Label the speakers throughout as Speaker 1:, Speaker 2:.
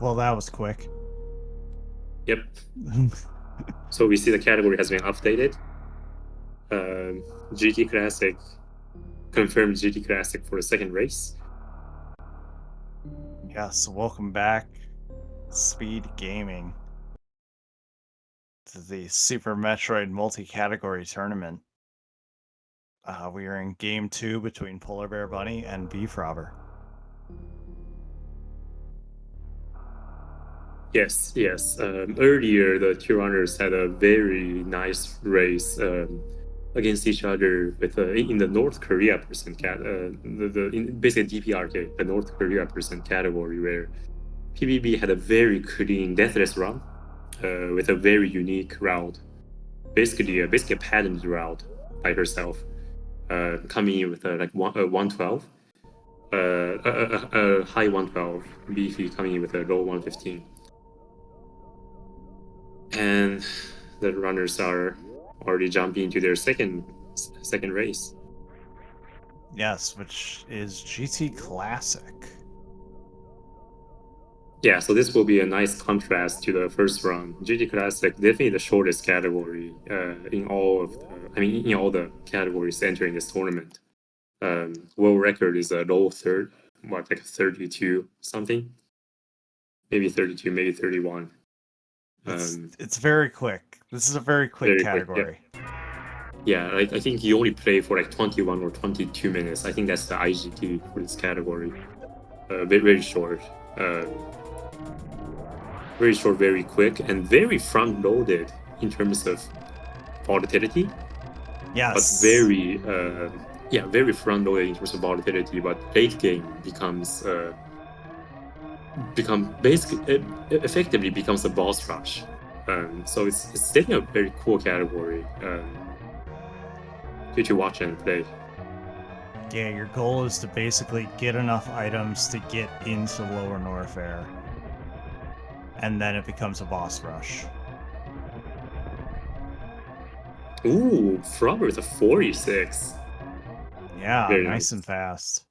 Speaker 1: Well, that was quick.
Speaker 2: Yep. So we see the category has been updated. GT Classic confirmed GT Classic for the second race.
Speaker 1: Yes, welcome back, Speed Gaming, to the Super Metroid multi-category tournament. We are in Game 2 between polarbearbunny and BFrobber.
Speaker 2: Yes, yes. Earlier, the two runners had a very nice race against each other with in the North Korea percent basically DPRK, the North Korea percent category, where PBB had a very clean deathless run with a very unique route, basically a patented route by herself, coming in with like 112, a high 112, Beefy coming in with a low 115. And the runners are already jumping into their second race.
Speaker 1: Yes, which is GT Classic.
Speaker 2: Yeah, so this will be a nice contrast to the first run. GT Classic definitely the shortest category in all of in all the categories entering this tournament. World record is a low third, what, like 32 something, maybe 32, maybe 31.
Speaker 1: It's very quick. This is a very quick
Speaker 2: Very quick. Yeah.
Speaker 1: category.
Speaker 2: Yeah, I think you only play for like 21 or 22 minutes. I think that's the IGT for this category. Very short. Very short, very quick, and very front-loaded in terms of volatility.
Speaker 1: Yes.
Speaker 2: But very, very front-loaded in terms of volatility. But late game becomes basically effectively becomes a boss rush. So it's definitely a very cool category to watch and play.
Speaker 1: Yeah, your goal is to basically get enough items to get into Lower Norfair. And then it becomes a boss rush.
Speaker 2: Ooh, Frobber with a 46.
Speaker 1: Yeah,
Speaker 2: Very
Speaker 1: nice
Speaker 2: nice.
Speaker 1: and fast.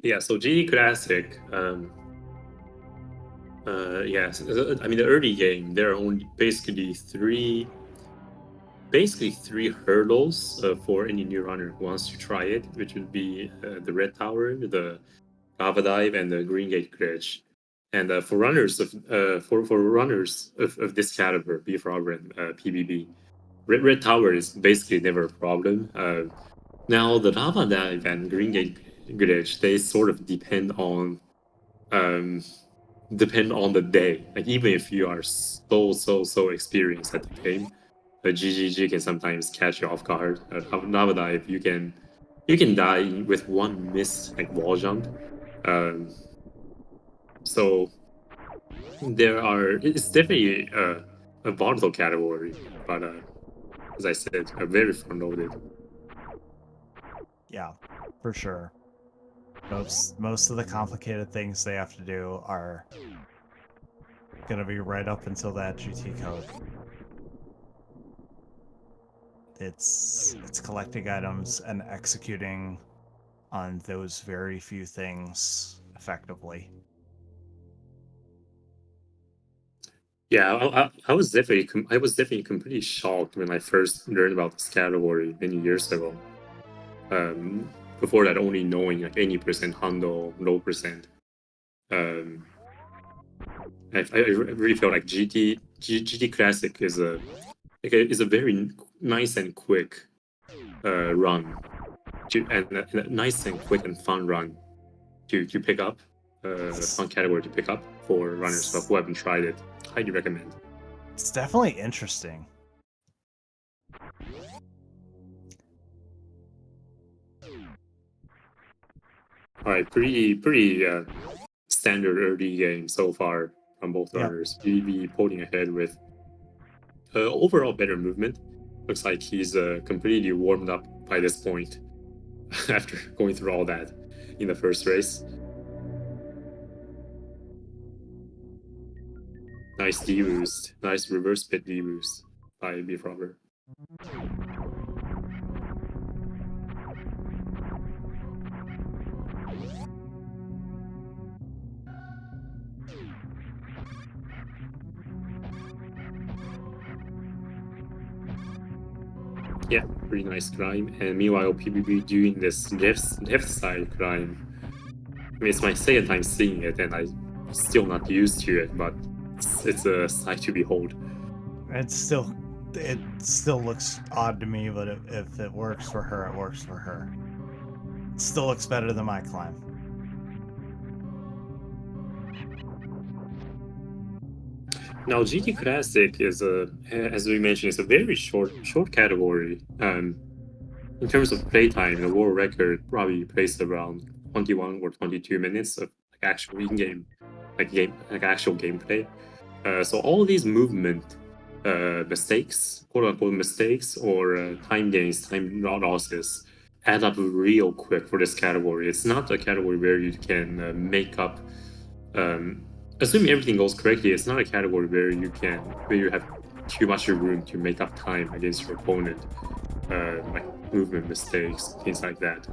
Speaker 2: Yeah, so GD Classic, yes, I mean the early game there are only basically three hurdles for any new runner who wants to try it, which would be the red tower, the lava dive, and the green gate glitch. And for runners of this caliber, BFrobber and PBB, red tower is basically never a problem. Now the lava dive and green gate glitch, they sort of um, depend on the day. Like even if you are so experienced at the game, a GGG can sometimes catch you off guard. Lava dive, you can die with one missed like wall jump. Um, so it's definitely a volatile category, but as I said, a very front loaded.
Speaker 1: Yeah, for sure. Most of the complicated things they have to do are gonna be right up until that GT code. It's collecting items and executing on those very few things effectively.
Speaker 2: Yeah, I was definitely completely shocked when I first learned about this category many years ago. Um, Before that, only knowing like any percent handle, low percent. Um, I really feel like GT Classic is a very nice and quick run and a nice and quick and fun run to pick up. Fun category to pick up for runners who haven't tried it. Highly recommend.
Speaker 1: It's definitely interesting.
Speaker 2: All right, pretty standard early game so far from both
Speaker 1: Yep.
Speaker 2: runners. BB pulling ahead with overall better movement. Looks like he's completely warmed up by this point after going through all that in the first race. Nice D boost, nice reverse pit D boost by BFrobber. Yeah, pretty nice climb. And meanwhile, PBB doing this left side climb. I mean, it's my second time seeing it, and I'm still not used to it, but it's a sight to behold.
Speaker 1: It still looks odd to me, but if it works for her, it works for her. It still looks better than my climb.
Speaker 2: Now, GT Classic is as we mentioned, it's a very short category. In terms of playtime, the world record probably plays around 21 or 22 minutes of actual in-game, like actual gameplay. So all these movement mistakes, quote unquote mistakes, or time gains, time losses, add up real quick for this category. It's not a category where you can make up. Um, Assuming everything goes correctly, it's not a category where you have too much room to make up time against your opponent, like movement mistakes, things like that.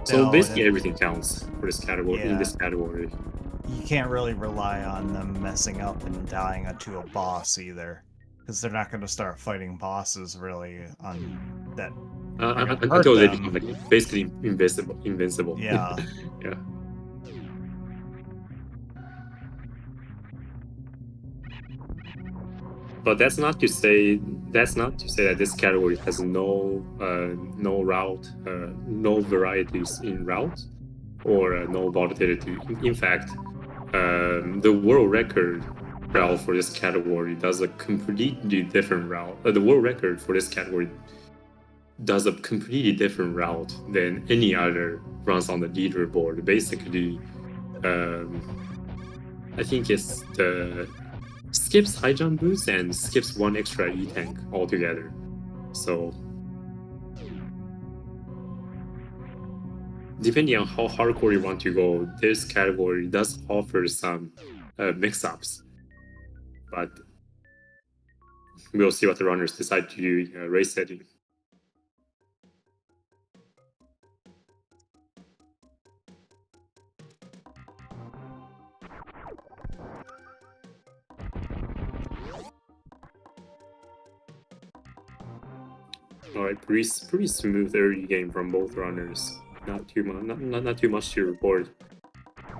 Speaker 2: So
Speaker 1: No,
Speaker 2: basically, everything counts for this category. In
Speaker 1: yeah,
Speaker 2: this category,
Speaker 1: you can't really rely on them messing up and dying to a boss either, because they're not going to start fighting bosses really on that are going to hurt
Speaker 2: until they
Speaker 1: them.
Speaker 2: become like basically invincible.
Speaker 1: Yeah,
Speaker 2: Yeah. But that's not to say that this category has no route, no varieties in route, or no volatility. In fact, the world record route for this category does a completely different route. The world record for this category does a completely different route than any other runs on the leaderboard. Basically, um, I think it's the skips high jump boost and skips one extra E tank altogether. So depending on how hardcore you want to go, this category does offer some mix-ups, but we'll see what the runners decide to do in a race setting. All right, pretty smooth early game from both runners. Not too much, not too much to report.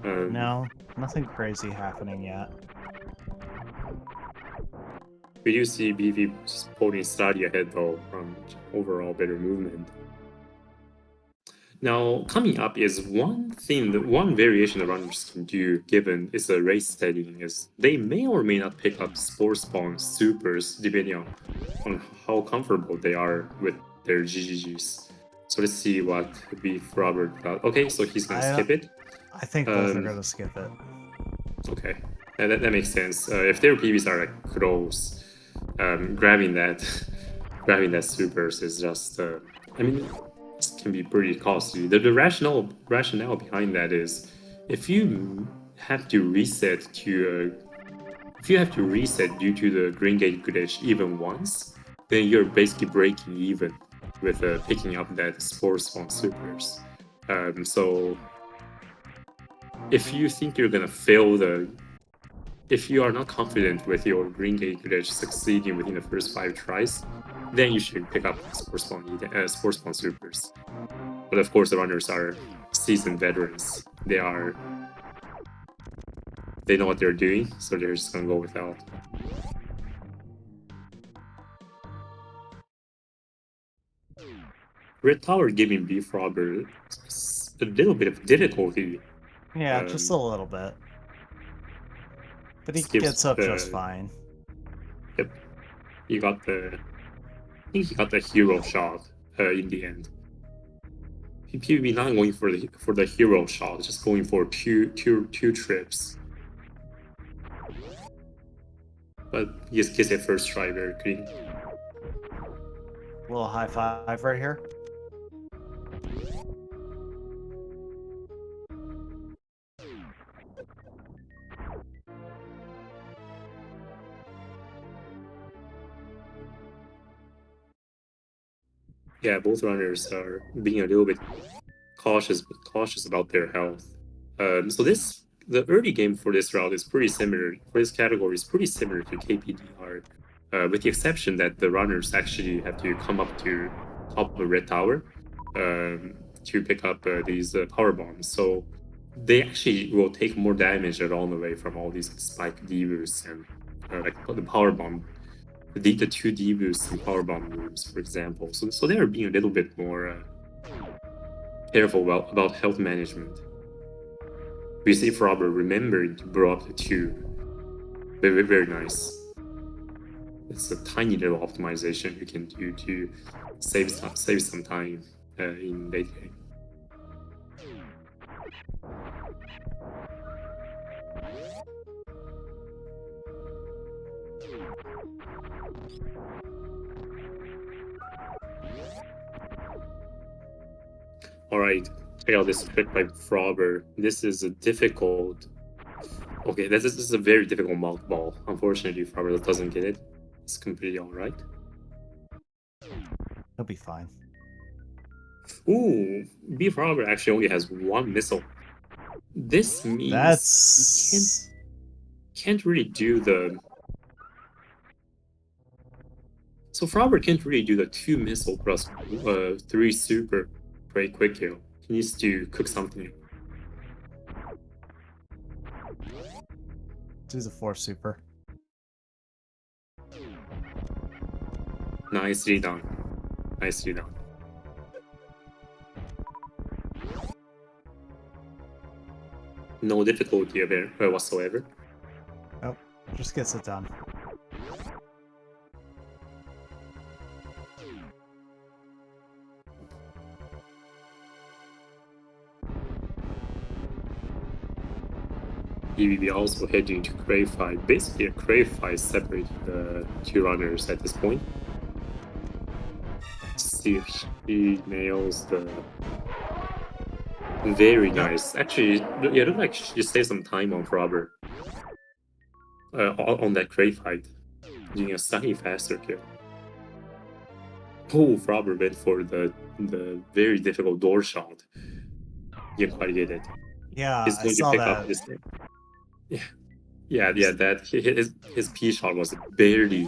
Speaker 1: no, nothing crazy happening yet.
Speaker 2: We do see BV holding slightly ahead though from overall better movement. Now, coming up is one thing that one variation the runners can do given it's a race setting is they may or may not pick up sports spawn supers depending on how comfortable they are with their GGGs. So let's see what BFrobber got. Okay, so he's gonna
Speaker 1: I
Speaker 2: skip it.
Speaker 1: I think both are
Speaker 2: Um,
Speaker 1: going to skip it.
Speaker 2: okay, that makes sense. If their PVs are like close, grabbing that grabbing that supers is just I mean it can be pretty costly. The rationale behind that is if you have to reset to if you have to reset due to the green gate glitch even once, then you're basically breaking even with picking up that spore spawn supers. So if you think you're gonna fail the if you are not confident with your green gate glitch succeeding within the first 5 tries, then you should pick up spore spawn supers. But of course, the runners are seasoned veterans. They know what they're doing, so they're just gonna go without. Red Tower giving BFrobber a little bit of difficulty.
Speaker 1: Yeah, just a
Speaker 2: Um,
Speaker 1: little bit. But he
Speaker 2: skips
Speaker 1: gets up just
Speaker 2: the
Speaker 1: fine.
Speaker 2: yep. He got the I think he got the hero shot in the end. PvP not going for the hero shot, just going for two trips. But he just gets a first try very clean.
Speaker 1: Little high five right here.
Speaker 2: Yeah, both runners are being a little bit cautious about their health. So the early game for this route is pretty similar. For this category is pretty similar to KPDR, with the exception that the runners actually have to come up to top of a red tower to pick up these power bombs. So they actually will take more damage along the way from all these spike D-boosts and like the power bomb, the two D-boosts and power bomb rooms, for example. So they are being a little bit more careful about health management. We see Frobber remembering to blow up the two. Very, very nice. It's a tiny little optimization you can do to save some time in late game. All right, check out this trick by Frobber. This is a difficult. Okay, this is a very difficult mouth ball. Unfortunately, Frobber doesn't get it. It's completely all right.
Speaker 1: He'll be fine.
Speaker 2: Ooh, BFrobber actually only has one missile. This means
Speaker 1: That's
Speaker 2: can't really do the. So Frobber can't really do the 2 missile plus 3 super for a quick kill. He needs to cook something.
Speaker 1: do the 4 super.
Speaker 2: Nicely done. Nicely done. No difficulty there whatsoever.
Speaker 1: Oh, just gets it done.
Speaker 2: EVB also heading to Crave fight. Basically, a Crave fight separating the 2 runners at this point. See if she nails the. Very nice. Actually, yeah, it looked like she saved some time on Frobber. On that Crave fight, doing a slightly faster kill. Oh, Frobber went for the very difficult door shot. Didn't quite get it.
Speaker 1: Yeah,
Speaker 2: He's
Speaker 1: I
Speaker 2: going to
Speaker 1: saw
Speaker 2: pick
Speaker 1: that.
Speaker 2: up this thing. Yeah. That his P shot was barely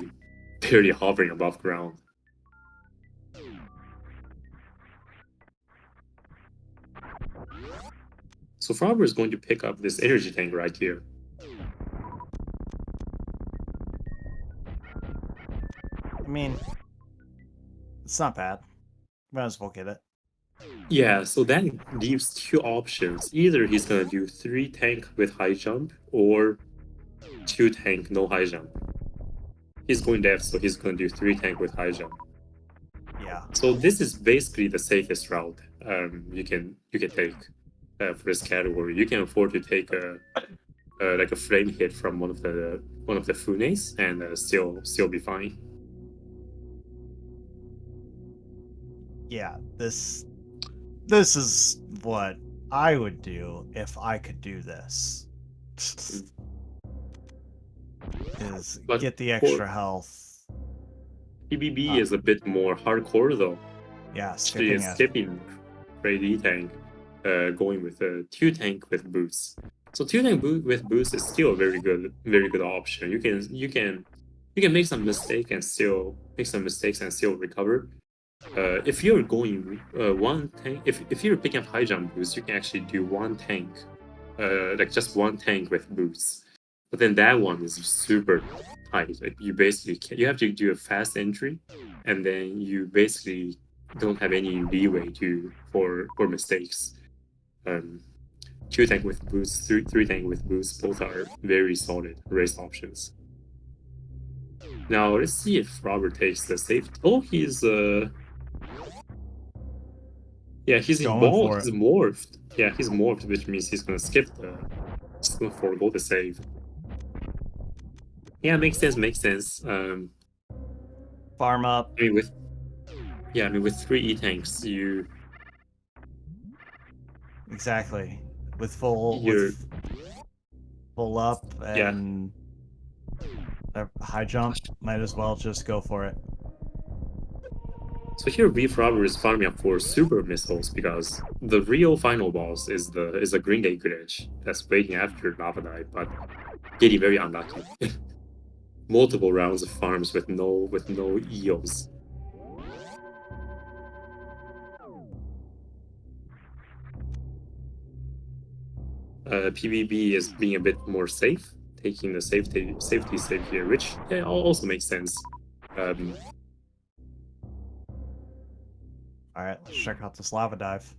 Speaker 2: hovering above ground. So Frobber is going to pick up this energy tank right here.
Speaker 1: I mean, it's not bad. Might as well get it.
Speaker 2: Yeah, so that leaves 2 options. Either he's gonna do 3 tank with high jump, or 2 tank no high jump. He's going left, so he's gonna do 3 tank with high jump.
Speaker 1: Yeah.
Speaker 2: So this is basically the safest route you can take for this category. You can afford to take a like a flame hit from one of the Funes and still be fine.
Speaker 1: Yeah, this is what I would do if I could do this. Is
Speaker 2: But
Speaker 1: get the extra health.
Speaker 2: PBB is a bit more hardcore though.
Speaker 1: Yeah,
Speaker 2: She is skipping crazy tank, going with a 2 tank with boots. So 2 tank with boots is still a very good option. You can make some mistakes and still recover. If you're going 1 tank, if you're picking up high jump boots, you can actually do 1 tank, like just 1 tank with boots. But then that one is super tight. Like you basically you have to do a fast entry, and then you basically don't have any leeway for mistakes. 2 tank with boots, 3 tank with boots, both are very solid race options. Now let's see if Robert takes the safety. Oh, he's yeah, he's
Speaker 1: going
Speaker 2: evolved.
Speaker 1: for it.
Speaker 2: He's morphed. Yeah, he's morphed, which means he's gonna skip the. He's gonna forego the save. Yeah, makes sense.
Speaker 1: Farm up.
Speaker 2: I mean with 3 E tanks,
Speaker 1: Exactly. With
Speaker 2: you're
Speaker 1: full up
Speaker 2: yeah.
Speaker 1: and a high jump, might as well just go for it.
Speaker 2: So here BFrobber is farming up for super missiles because the real final boss is the Green Day glitch that's waiting after Lava Dive, but getting very unlucky. Multiple rounds of farms with no eels. PvB is being a bit more safe, taking the safety save here, which yeah, also makes sense.
Speaker 1: Alright, let's check out this lava dive.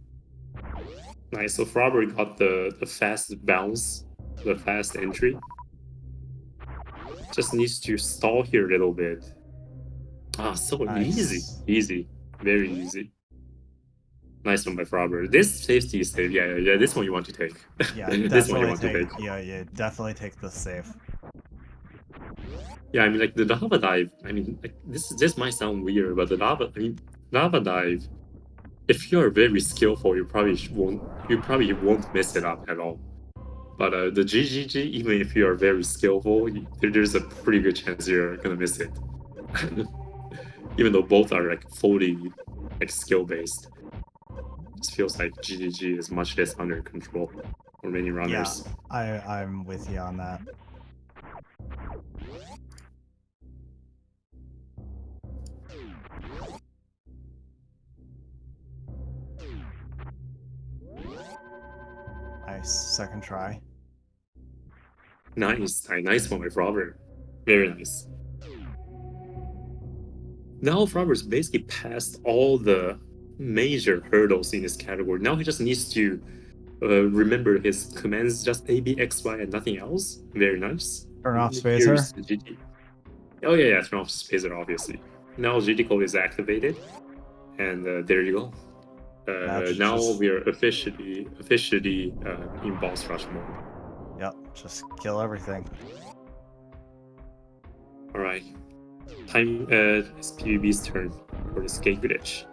Speaker 2: Nice. So Frobber got the fast bounce, the fast entry. Just needs to stall here a little bit. Ah, so easy.
Speaker 1: Nice.
Speaker 2: Easy. Very easy. Nice one by Frobber. This safety save, yeah, this one you want to take.
Speaker 1: Yeah,
Speaker 2: This one you
Speaker 1: definitely
Speaker 2: want to
Speaker 1: take.
Speaker 2: take.
Speaker 1: Yeah, definitely take this save.
Speaker 2: Yeah, I mean, like the lava dive. I mean, like this might sound weird, but lava dive. If you are very skillful, you probably won't mess it up at all. But the GGG, even if you are very skillful, there's a pretty good chance you're gonna miss it. Even though both are like fully like skill based, just feels like GGG is much less under control for many
Speaker 1: Yeah,
Speaker 2: runners.
Speaker 1: I'm with you on that. Nice, second try.
Speaker 2: Nice one with Robert. Very nice. Now Robert's basically passed all the major hurdles in this category. Now he just needs to remember his commands, just A, B, X, Y, and nothing else. Very nice.
Speaker 1: Turn off
Speaker 2: Here's
Speaker 1: spacer.
Speaker 2: GT. Oh yeah, turn off spacer, obviously. Now GT code is activated, and there you go. Now
Speaker 1: Just...
Speaker 2: we are officially in boss rush mode.
Speaker 1: Yep, just kill everything.
Speaker 2: All right, time. It's PvB's turn for the skate glitch.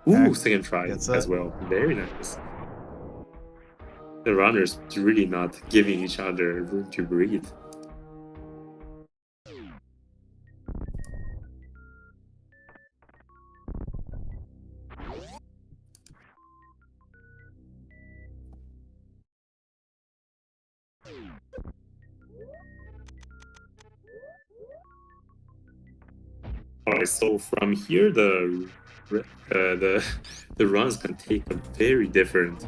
Speaker 1: Okay.
Speaker 2: Ooh, second try
Speaker 1: Gets
Speaker 2: as
Speaker 1: it.
Speaker 2: well. Very nice. The runners really not giving each other room to breathe. Alright, so from here the runs can take a very different.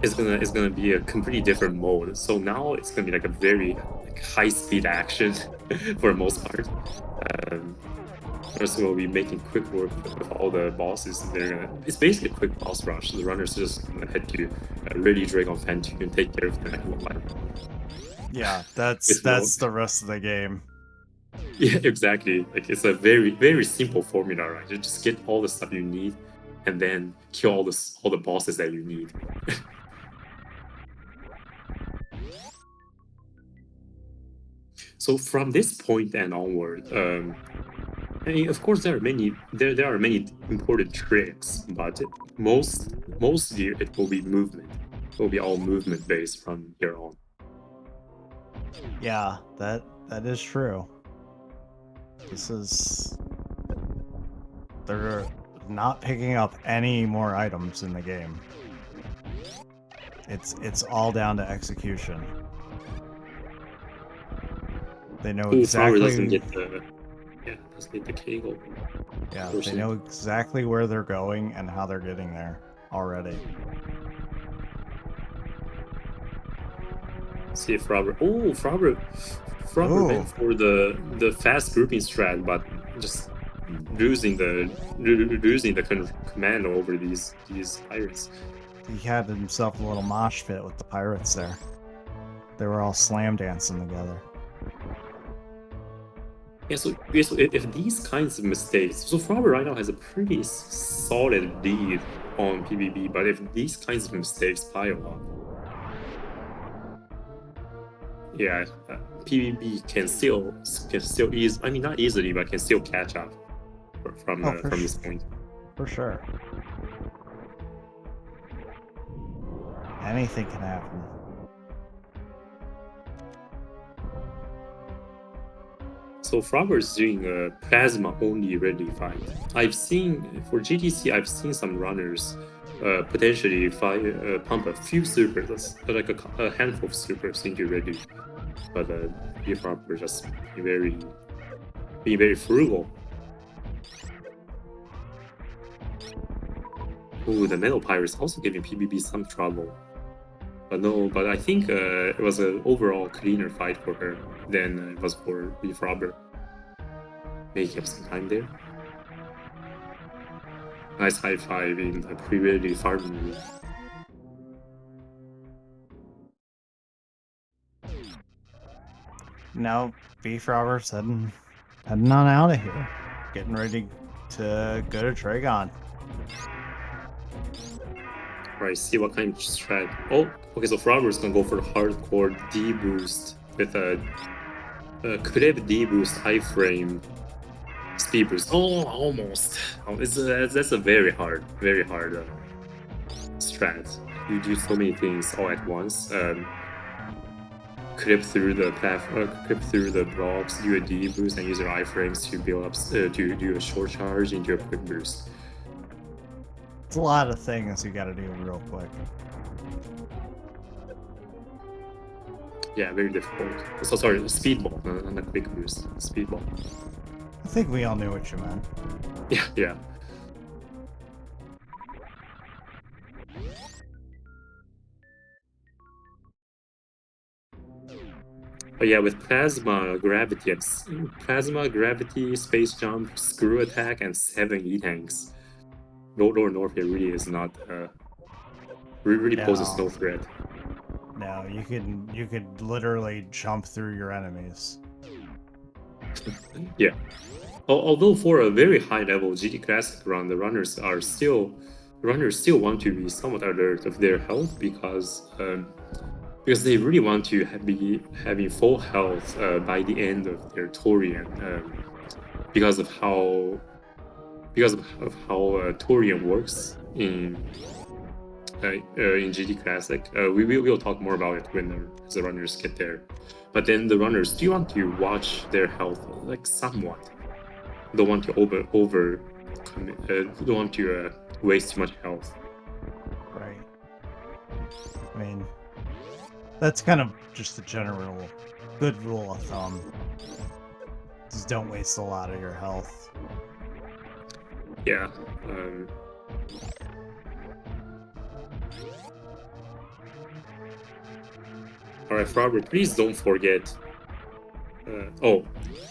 Speaker 2: It's gonna be a completely different mode. So now it's gonna be like a very like high speed action for the most part. Um, First, we'll be making quick work with all the bosses. It's basically a quick boss rush. The runners are just gonna head to really drag on Fan 2 and take care of the next one.
Speaker 1: Yeah, that's the rest of the game.
Speaker 2: Yeah, exactly. Like it's a very simple formula, right? You just get all the stuff you need, and then kill all the bosses that you need. So from this point and onward, I mean, of course, there are many important tricks, but mostly it will be movement. It will be all movement based from here on.
Speaker 1: Yeah, that is true. They're not picking up any more items in the game. It's all down to execution. They know
Speaker 2: Ooh, Flower
Speaker 1: exactly.
Speaker 2: doesn't get the kegel.
Speaker 1: Yeah, they know exactly where they're going and how they're getting there already.
Speaker 2: See if Frobber. Oh, Frobber went for the fast grouping strat, but just losing the command over these pirates.
Speaker 1: He had himself a little mosh pit with the pirates there. They were all slam dancing together.
Speaker 2: Yeah, so if these kinds of mistakes, so Frobber right now has a pretty solid lead on PvP, but if these kinds of mistakes pile up, yeah, PvP can still ease. I mean, not easily, but can still catch up from this point.
Speaker 1: For sure. Anything can happen.
Speaker 2: So Frogger is doing a plasma only ready fight. I've seen for GTC, I've seen some runners potentially pump a few supers, like a handful of supers into ready, but BFrobber just being very frugal. Ooh, the Metal Pirate is also giving PBB some trouble. But no, but I think it was an overall cleaner fight for her than it was for BFrobber. Making up some time there. Nice high five in the pre-ready farming room.
Speaker 1: Now, BFrobber's heading on out of here. Getting ready to go to Dragon.
Speaker 2: Right, see what kind of strat. Oh, okay, so Frobber's gonna go for the hardcore D boost with a Crib D boost iframe speed boost. Oh, almost. Oh, that's a very hard strat. You do so many things all at once. Clip through the clip through the blocks, do a D boost, and use your iframes to build up to do a short charge into a quick boost.
Speaker 1: It's a lot of things you gotta do real quick.
Speaker 2: Yeah, very difficult. So sorry, speedball, not a quick boost. Speedball.
Speaker 1: I think we all knew what you meant.
Speaker 2: Yeah, yeah. But yeah, with plasma gravity, space jump, screw attack, and 7 E tanks, Lower North here really is not really poses no threat.
Speaker 1: No, you could literally jump through your enemies.
Speaker 2: Yeah. Although for a very high level GT Classic run, the runners still want to be somewhat alert of their health because they really want to be having full health by the end of their Torian because of how Torian works in GT Classic. We'll talk more about it when the runners get there. But then the runners do want to watch their health like somewhat. Don't want to don't want to waste too much health.
Speaker 1: Right. I mean, that's kind of just a general good rule of thumb. Just don't waste a lot of your health.
Speaker 2: Yeah. Alright, Frobber, please don't forget. Oh,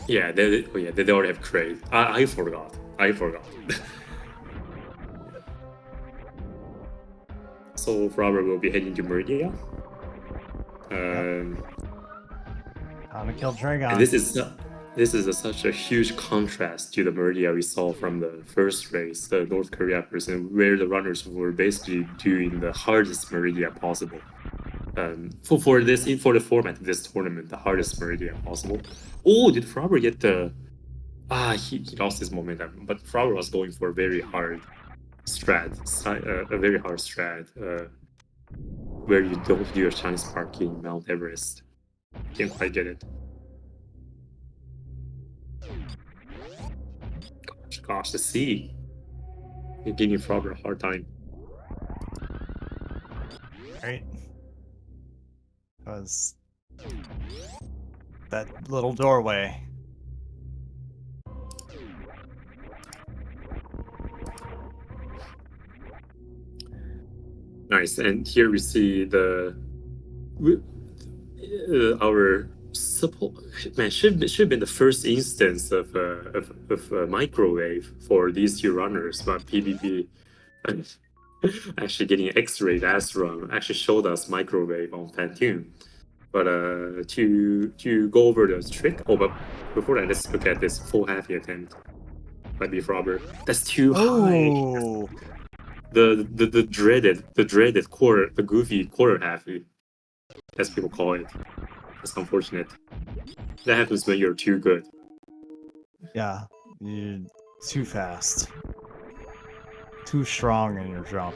Speaker 2: yeah, they already have Crave. I forgot. So Frobber will be heading to Meridia.
Speaker 1: Time to kill Dragon.
Speaker 2: And this is such a huge contrast to the Meridia we saw from the first race, the North Korea person, where the runners were basically doing the hardest Meridia possible. For the format of this tournament, the hardest Meridia possible. Oh, did Frobber get the? He lost his momentum, but Frobber was going for a very hard strat, where you don't do a shine spark in Mount Everest. Didn't quite get it. Gosh, the sea. You're giving Frobber a hard time.
Speaker 1: Right. Because that little doorway.
Speaker 2: Nice, and here we see our support. Man, should have been the first instance of microwave for these two runners, but PvP actually getting X-ray last run actually showed us microwave on Pantune. But to go over the trick. Oh, but before that, let's look at this full halfy attempt by BFrobber. That's too high. The dreaded quarter, the goofy quarter halfy, as people call it. That's unfortunate. That happens when you're too good.
Speaker 1: Yeah, you're too fast. Too strong in your jump.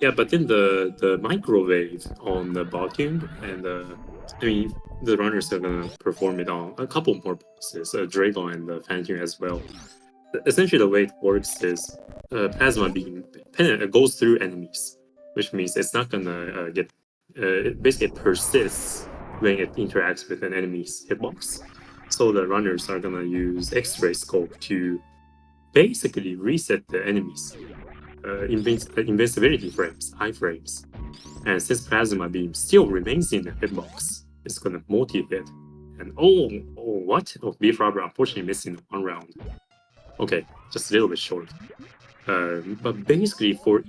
Speaker 2: Yeah, but then the microwave on the volume and I mean the runners are gonna perform it on a couple more bosses, Dragon and the Phantom as well. Essentially, the way it works is plasma beam goes through enemies, which means it's not gonna get. It basically persists when it interacts with an enemy's hitbox. So the runners are gonna use X-ray scope to basically reset the enemies invincibility frames, iframes. And since plasma beam still remains in the hitbox, it's gonna multi-hit. And what? Oh, BFrobber unfortunately missing one round. Okay, just a little bit short. But basically, for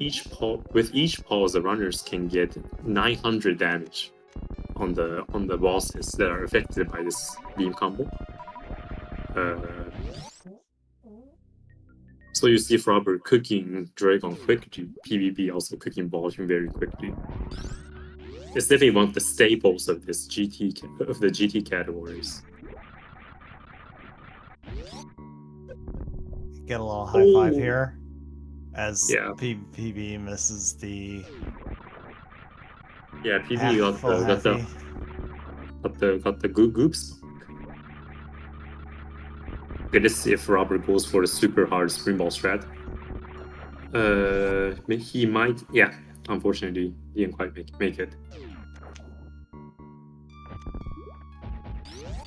Speaker 2: with each pause, the runners can get 900 damage on the bosses that are affected by this beam combo. So you see Frobber cooking Dragon quickly, PvP also cooking volume very quickly. It's definitely one of the staples of this GT categories.
Speaker 1: Get a little high five here as
Speaker 2: Yeah.
Speaker 1: PB misses the
Speaker 2: Yeah, PvP got the goops. Okay, let's see if Robert goes for the super hard springball strat. He might. Yeah, unfortunately, didn't quite make it.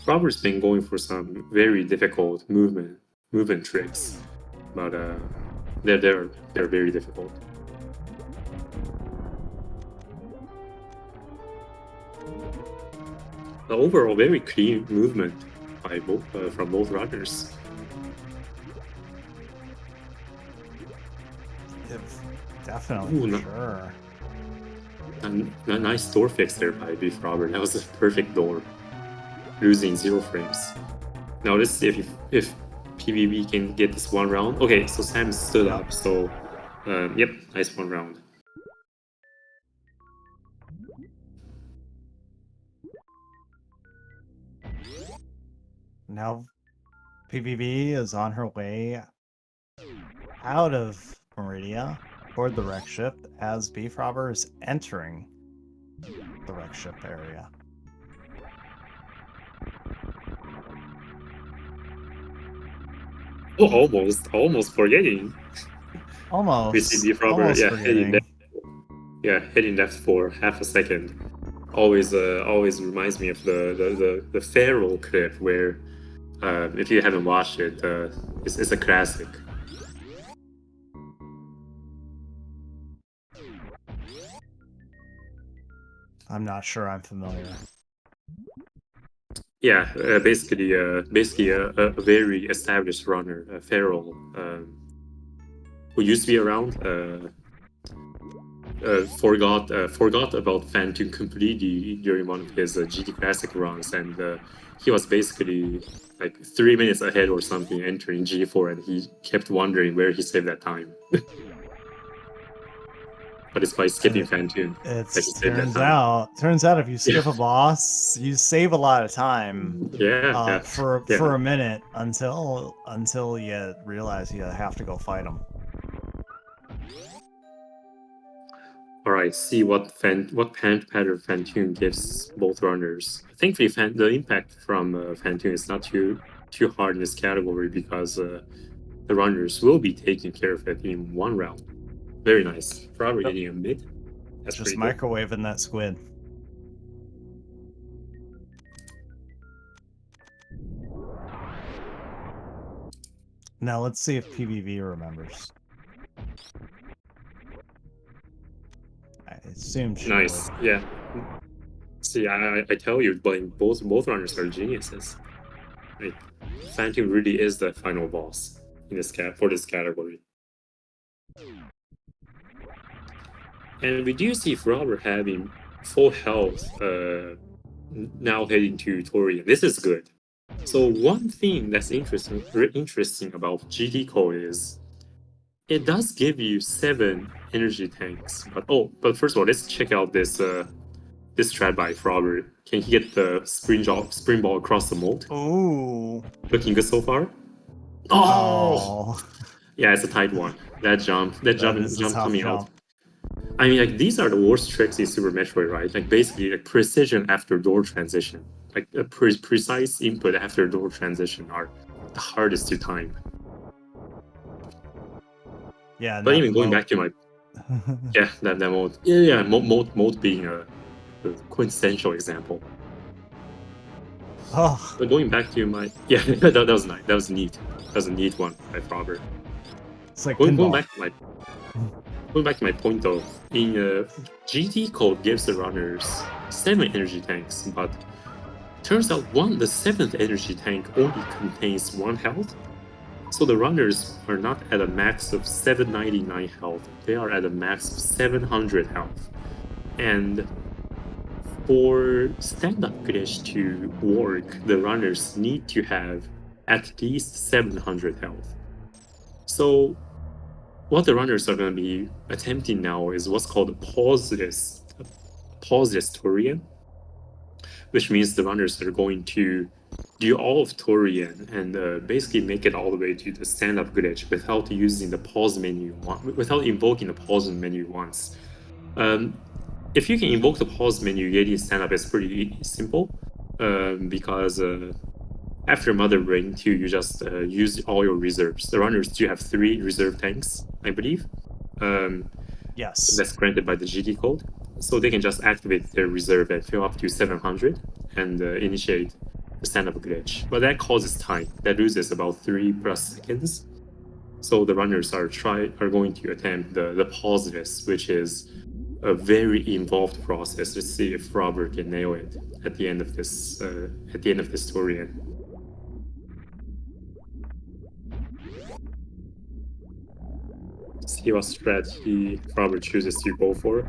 Speaker 2: Robert's been going for some very difficult movement tricks, but they're very difficult. The overall very clean movement by from both runners.
Speaker 1: Definitely,
Speaker 2: Ooh,
Speaker 1: sure.
Speaker 2: A nice door fix there by BFrobber. That was a perfect door. Losing 0 frames. Now let's see if PvP can get this one round. Okay, so Sam stood up, so yep, nice one round.
Speaker 1: Now PvP is on her way out of Meridia toward the wreck ship as BFrobber is entering the wreck ship area.
Speaker 2: Oh, almost forgetting.
Speaker 1: Almost.
Speaker 2: We see BFrobber,
Speaker 1: Almost
Speaker 2: yeah,
Speaker 1: forgetting.
Speaker 2: heading left for half a second. Always reminds me of the Pharaoh clip where, if you haven't watched it, it's a classic.
Speaker 1: I'm not sure I'm familiar.
Speaker 2: Yeah, basically a very established runner, Pharaoh, who used to be around. Forgot about Phantom completely during one of his GT Classic runs, and he was basically like 3 minutes ahead or something entering G4, and he kept wondering where he saved that time. But it's by skipping Phantom that he saved that time.
Speaker 1: Turns out if you skip a boss, you save a lot of time.
Speaker 2: Yeah,
Speaker 1: For a minute until you realize you have to go fight them.
Speaker 2: All right, see what pattern Phantom gives both runners. Thankfully, the impact from Phantom is not too hard in this category because the runners will be taking care of it in one round. Very nice. Probably getting a mid. That's
Speaker 1: just
Speaker 2: pretty
Speaker 1: microwaving that squid. Now let's see if PvV remembers. I assume she
Speaker 2: nice.
Speaker 1: would.
Speaker 2: Yeah. See, I tell you, but both runners are geniuses. Like, Phantom really is the final boss in this for this category. And we do see BFrobber having full health now heading to Torian. This is good. So one thing that's interesting about GT Core is it does give you 7 energy tanks. But first of all, let's check out this this strat by BFrobber. Can he get the spring ball across the mold?
Speaker 1: Ooh.
Speaker 2: Looking good so far. Oh. Yeah, it's a tight one. That jump
Speaker 1: is a tough
Speaker 2: coming
Speaker 1: jump.
Speaker 2: out. I mean, like, these are the worst tricks in Super Metroid, right? Like, basically, like, precision after door transition. Like, a precise input after door transition are the hardest to time.
Speaker 1: Yeah,
Speaker 2: But
Speaker 1: that
Speaker 2: even going
Speaker 1: moat.
Speaker 2: back to my, yeah, that mode. Yeah, mode being a quintessential example.
Speaker 1: Oh,
Speaker 2: But going back to my, yeah, that was nice. That was neat. That was a neat one by Frobber.
Speaker 1: it's like
Speaker 2: Going
Speaker 1: pinball.
Speaker 2: back to my point though, in GT code gives the runners 7 energy tanks, but turns out the seventh energy tank only contains 1 health. So the runners are not at a max of 799 health, they are at a max of 700 health. And for stand-up glitch to work, the runners need to have at least 700 health. So what the runners are going to be attempting now is what's called a pauseless Torian, which means the runners are going to do all of Torian and basically make it all the way to the stand-up glitch without using the pause menu, without invoking the pause menu once. If you can invoke the pause menu, getting stand-up is pretty simple, because after Mother Brain 2, you just use all your reserves. The runners do have 3 reserve tanks, I believe.
Speaker 1: Yes.
Speaker 2: That's granted by the GT code. So they can just activate their reserve and fill up to 700 and initiate the stand-up glitch. But that causes time. That loses about 3+ seconds. So the runners are going to attempt the pauseless, which is a very involved process. Let's see if Robert can nail it at the end of this story. See what strategy Robert chooses to go for.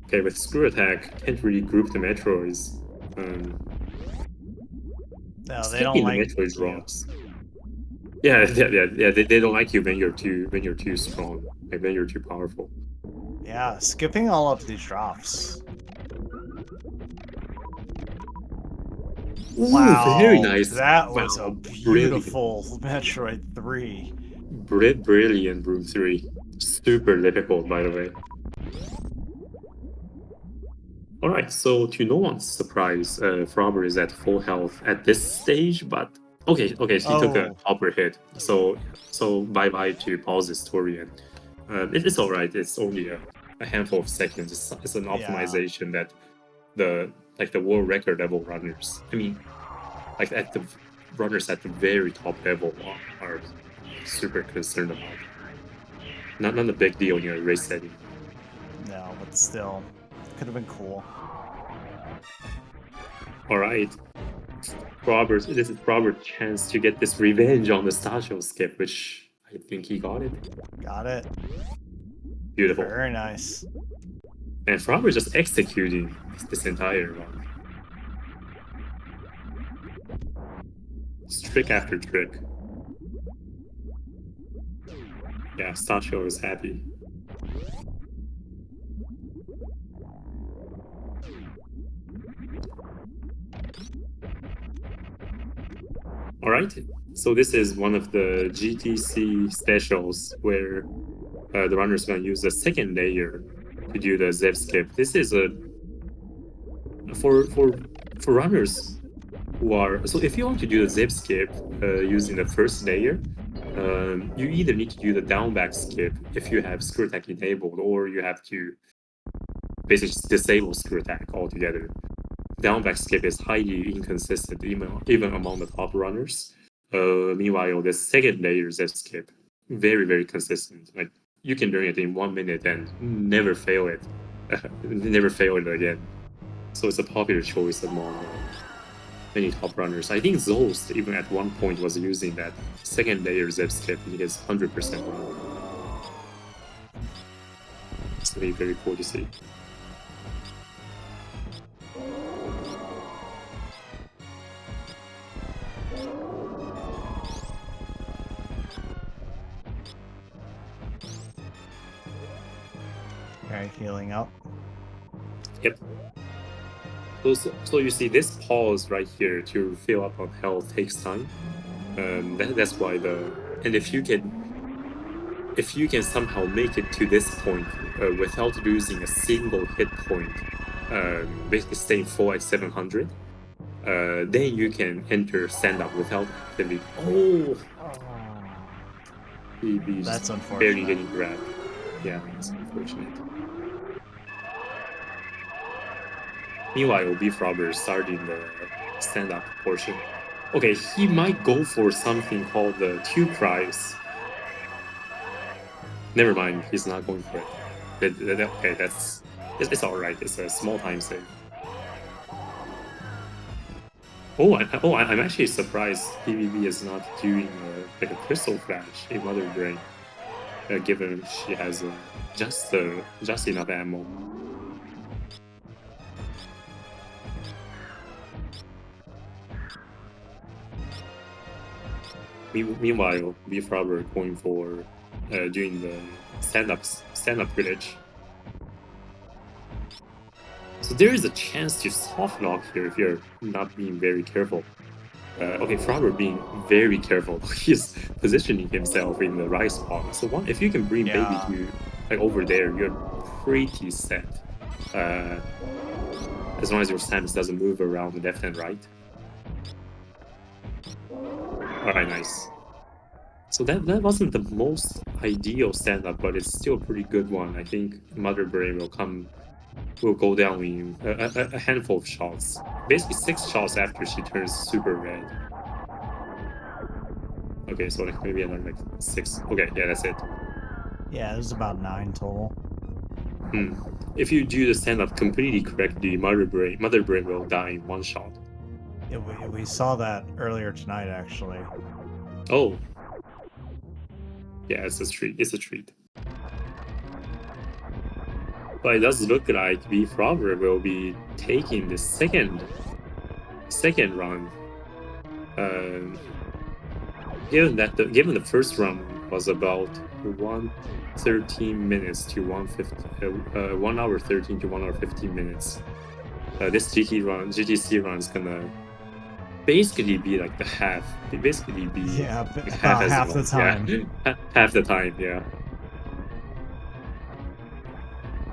Speaker 2: Okay, with Screw Attack, can't really group the Metroids.
Speaker 1: No, they don't
Speaker 2: Skipping the
Speaker 1: like
Speaker 2: Metroid
Speaker 1: you.
Speaker 2: drops. Yeah, yeah. They don't like you when you're too strong, like when you're too powerful.
Speaker 1: Yeah, skipping all of these drops.
Speaker 2: Ooh, very
Speaker 1: Wow,
Speaker 2: nice.
Speaker 1: that was a
Speaker 2: Wow, brilliant.
Speaker 1: beautiful Metroid 3.
Speaker 2: Brilliant, Broom 3. Super difficult, by the way. Alright, so to no one's surprise, Frobber is at full health at this stage, but okay, she took a
Speaker 1: Oh,
Speaker 2: hopper hit, so bye-bye to Paul's historian. It's alright, it's only a handful of seconds. It's an
Speaker 1: yeah.
Speaker 2: optimization that the world record level runners, I mean, like at the runners at the very top level are super concerned about. Not a big deal in a race setting.
Speaker 1: No, but still, could have been cool.
Speaker 2: Alright, this is Robert's chance to get this revenge on the Stasio skip, which I think he got it.
Speaker 1: Got it.
Speaker 2: Beautiful.
Speaker 1: Very nice.
Speaker 2: And Robert just executing this entire run. It's trick after trick. Yeah, Stasio is happy. Alright, so this is one of the GTC specials where the runner's gonna use the second layer to do the Zev skip. This is a for runners who are, so if you want to do the zip skip using the first layer, you either need to do the down back skip if you have screw attack enabled, or you have to basically just disable screw attack altogether. Down back skip is highly inconsistent even among the top runners. Meanwhile, the second layer zip skip, very consistent. Like, you can learn it in 1 minute and never fail it. Never fail it again. So it's a popular choice among many top runners. I think Zost even at one point was using that second layer zip skip in his 100% run. It's very cool to see.
Speaker 1: Alright, healing up.
Speaker 2: Yep. So you see this pause right here to fill up on health takes time. That's why and if you can if you can somehow make it to this point without losing a single hit point, basically staying full at 700, then you can enter stand-up without activity. Oh, he just
Speaker 1: That's
Speaker 2: barely
Speaker 1: unfortunate.
Speaker 2: getting grabbed. Yeah, it's unfortunate. Meanwhile, BFrobber starting the stand-up portion. Okay, he might go for something called the two cries. Never mind, he's not going for it. Okay, it's all right. It's a small time save. I'm actually surprised PvP is not doing like a crystal flash in Mother Brain, given she has just enough ammo. Meanwhile, BFrobber going for doing the stand-up village. So there is a chance to soft lock here if you're not being very careful. Okay, Frobber being very careful. He's positioning himself in the right spot. So if you can bring Baby
Speaker 1: Yeah.
Speaker 2: to like over there, you're pretty set. As long as your Samus doesn't move around left and right. Alright, nice. So that wasn't the most ideal stand-up, but it's still a pretty good one. I think Mother Brain will go down in a handful of shots. Basically 6 shots after she turns super red. Okay, so like maybe another like 6. Okay, yeah, that's it.
Speaker 1: Yeah, there's about 9 total.
Speaker 2: If you do the stand-up completely correctly, Mother Brain will die in 1 shot.
Speaker 1: Yeah, we saw that earlier tonight, actually.
Speaker 2: Oh. Yeah, it's a treat. It's a treat. But it does look like BFrobber will be taking the second run. Given the first run was about 113 minutes to 150, 1 hour 13 to 1 hour 15 minutes. This GTC run is gonna basically be like the half. Basically be
Speaker 1: Yeah,
Speaker 2: half
Speaker 1: about
Speaker 2: as
Speaker 1: half the
Speaker 2: long.
Speaker 1: time.
Speaker 2: Yeah, half the time. Yeah.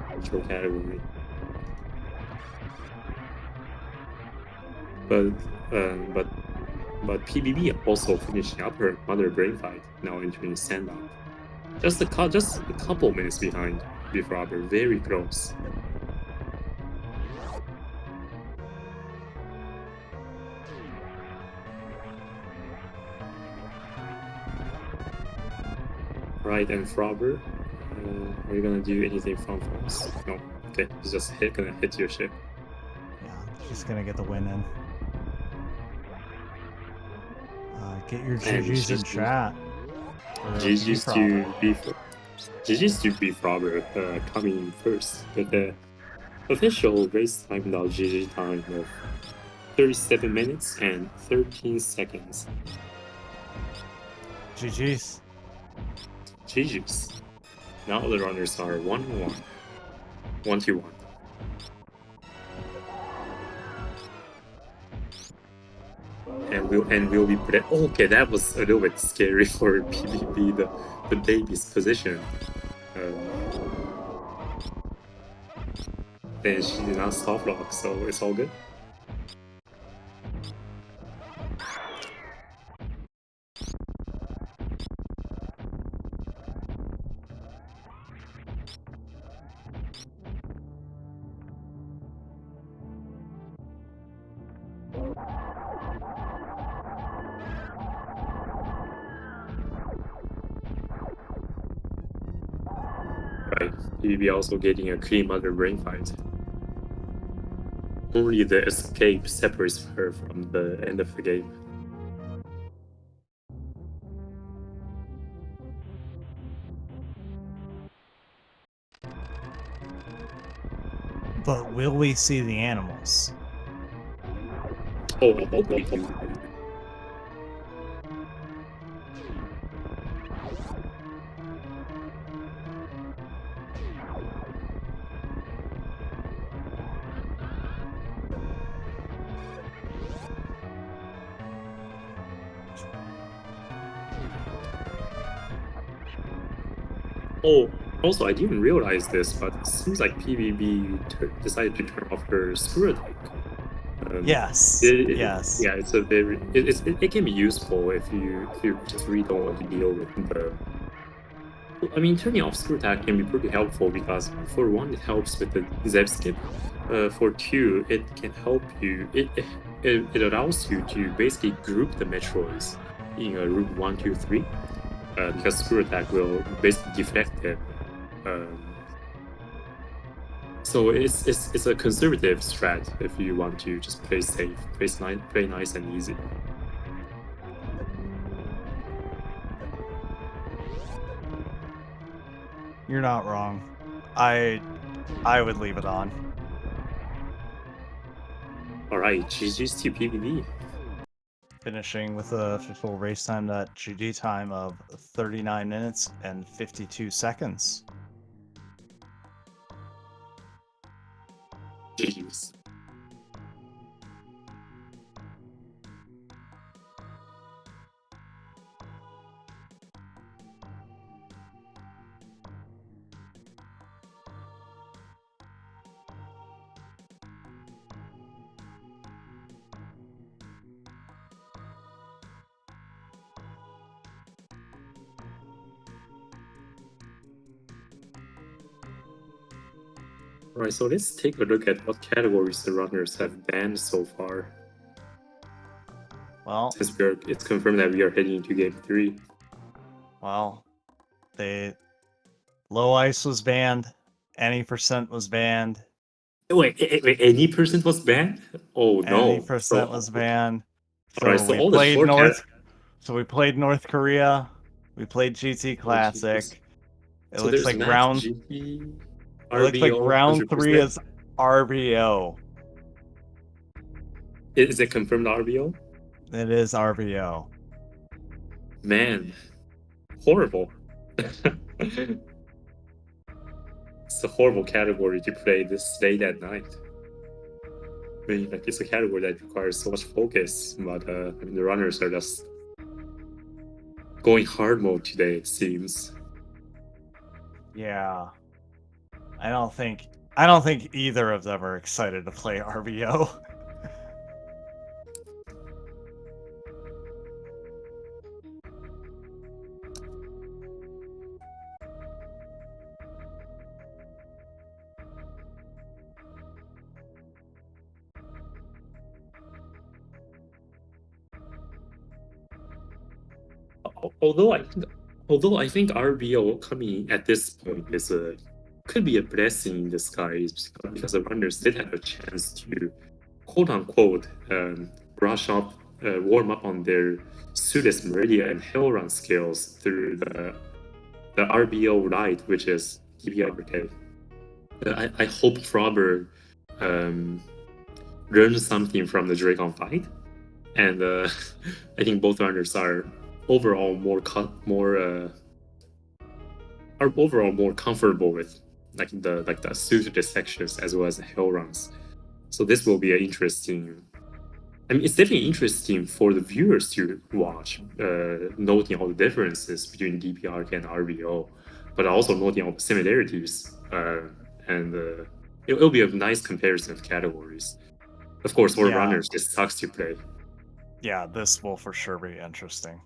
Speaker 2: Control category. But PBB also finishing up her Mother Brain fight, now entering stand-up. Just a couple minutes behind BFrobber, very close. Right, and Frobber, are you gonna do anything fun for us? No. Okay, it's just gonna hit your ship.
Speaker 1: Yeah, she's gonna get the win in. Get your GG's in chat.
Speaker 2: GG's to BFrobber coming in first with the official race time.gg time of 37 minutes and 13 seconds.
Speaker 1: GG's.
Speaker 2: GG's. Now the runners are 1-1. 1-1. And we'll be okay, that was a little bit scary for PvP, the baby's position. Then she did not soft lock, so it's all good. Right, PvP also getting a clean Mother Brain fight. Only the escape separates her from the end of the game.
Speaker 1: But will we see the animals?
Speaker 2: Oh, okay. Oh, also, I didn't realize this, but it seems like PvB decided to turn off her screw attack.
Speaker 1: Yes, yes.
Speaker 2: Yeah, it's a very it can be useful if you just really don't want to deal with the. I mean, turning off screw attack can be pretty helpful because for one, it helps with the zap skip. For two, it can help you. It allows you to basically group the Metroids in a route 1, 2, 3. Because screw attack will basically deflect them. Um, so it's a conservative strat if you want to just play safe, play nice and easy.
Speaker 1: You're not wrong. I I would leave it on.
Speaker 2: All right, GG's to PvP.
Speaker 1: Finishing with a official race time at GG time of 39 minutes and 52 seconds.
Speaker 2: GG's. All right, so let's take a look at what categories the runners have banned so far.
Speaker 1: Well,
Speaker 2: Since it's confirmed that we are heading into game 3.
Speaker 1: well, they low ice was banned, any percent was banned,
Speaker 2: Wait, any percent was banned? Oh
Speaker 1: any
Speaker 2: no!
Speaker 1: percent was banned.
Speaker 2: All right,
Speaker 1: So
Speaker 2: so
Speaker 1: we
Speaker 2: all the
Speaker 1: played
Speaker 2: short cat.
Speaker 1: North. So we played North Korea. We played GT
Speaker 2: Oh Jesus!
Speaker 1: Classic. It
Speaker 2: So
Speaker 1: looks
Speaker 2: there's
Speaker 1: like
Speaker 2: Max
Speaker 1: round.
Speaker 2: GP,
Speaker 1: It looks like
Speaker 2: RBO,
Speaker 1: round 3
Speaker 2: 100%.
Speaker 1: is RBO.
Speaker 2: Is it confirmed RBO?
Speaker 1: It is RBO.
Speaker 2: Man, horrible. It's a horrible category to play this late at night. I mean, like it's a category that requires so much focus, but I mean, the runners are just going hard mode today. It seems.
Speaker 1: Yeah. I don't think either of them are excited to play RBO.
Speaker 2: Although I think RBO coming at this point is a could be a blessing in disguise because the runners did have a chance to quote unquote brush up, warm up on their Sudes Meridia and Hellrun skills through the RBO Lite, which is DPI Brigade. I hope Frobber learned something from the Dragon fight, and I think both runners are overall are overall more comfortable with the suited sections as well as the hill runs. So this will be an interesting. I mean, it's definitely interesting for the viewers to watch, noting all the differences between DPR and RBO, but also noting all the similarities. And it'll be a nice comparison of categories. Of course, for
Speaker 1: Yeah.
Speaker 2: runners, it sucks to play.
Speaker 1: Yeah, this will for sure be interesting.